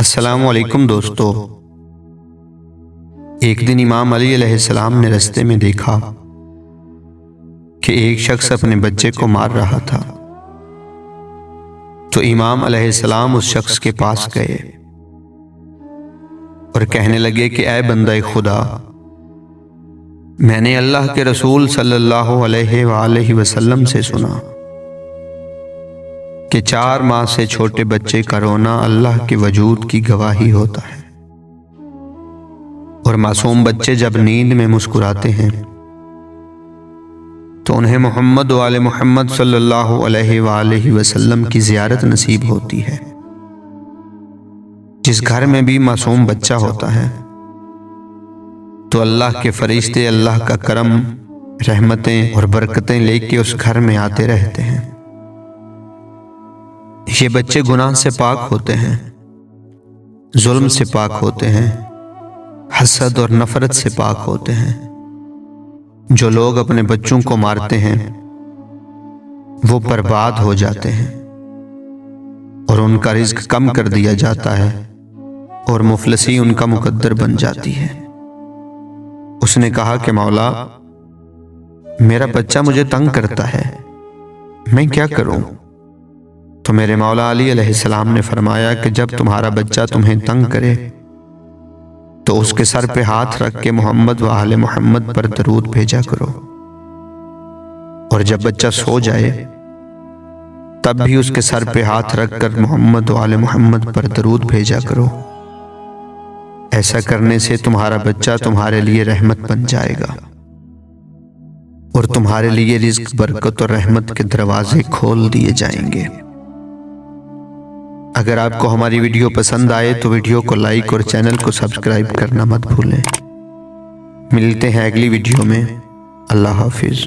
अस्सलामु अलैकुम दोस्तों। एक दिन इमाम अली अलैहिस्सलाम ने रास्ते में देखा कि एक शख्स अपने बच्चे को मार रहा था। तो इमाम अलैहिस्सलाम उस शख्स के पास गए और कहने लगे कि ऐ बंदा खुदा, मैंने अल्लाह के रसूल सल्लल्लाहु अलैहि वसल्लम से सुना कि 4 माह से छोटे बच्चे का रोना अल्लाह के वजूद की गवाही होता है, और मासूम बच्चे जब नींद में मुस्कुराते हैं तो उन्हें मोहम्मद वाले मोहम्मद सल्लल्लाहु अलैहि वसल्लम की ज़ियारत नसीब होती है। जिस घर में भी मासूम बच्चा होता है तो अल्लाह के फरिश्ते अल्लाह का करम, रहमतें और बरकतें लेके उस घर में आते रहते हैं। ये बच्चे गुनाह से पाक होते हैं, जुल्म से पाक होते हैं, हसद और नफरत से पाक होते हैं। जो लोग अपने बच्चों को मारते हैं वो बर्बाद हो जाते हैं और उनका रिज्क कम कर दिया जाता है और मुफलसी उनका मुकद्दर बन जाती है। उसने कहा कि मौला, मेरा बच्चा मुझे तंग करता है, मैं क्या करूं? तो मेरे मौला अली अलैहिस्सलाम ने फरमाया कि जब तुम्हारा बच्चा तुम्हें तंग करे तो उसके सर पे हाथ रख के मोहम्मद व आले मोहम्मद पर दरूद भेजा करो, और जब बच्चा सो जाए तब भी उसके सर पे हाथ रख कर मोहम्मद व आले मोहम्मद पर दरूद भेजा करो। ऐसा करने से तुम्हारा बच्चा तुम्हारे लिए रहमत बन जाएगा और तुम्हारे लिए रिज़्क, बरकत और रहमत के दरवाजे खोल दिए जाएंगे। अगर आपको हमारी वीडियो पसंद आए तो वीडियो को लाइक और चैनल को सब्सक्राइब करना मत भूलें। मिलते हैं अगली वीडियो में। अल्लाह हाफिज़।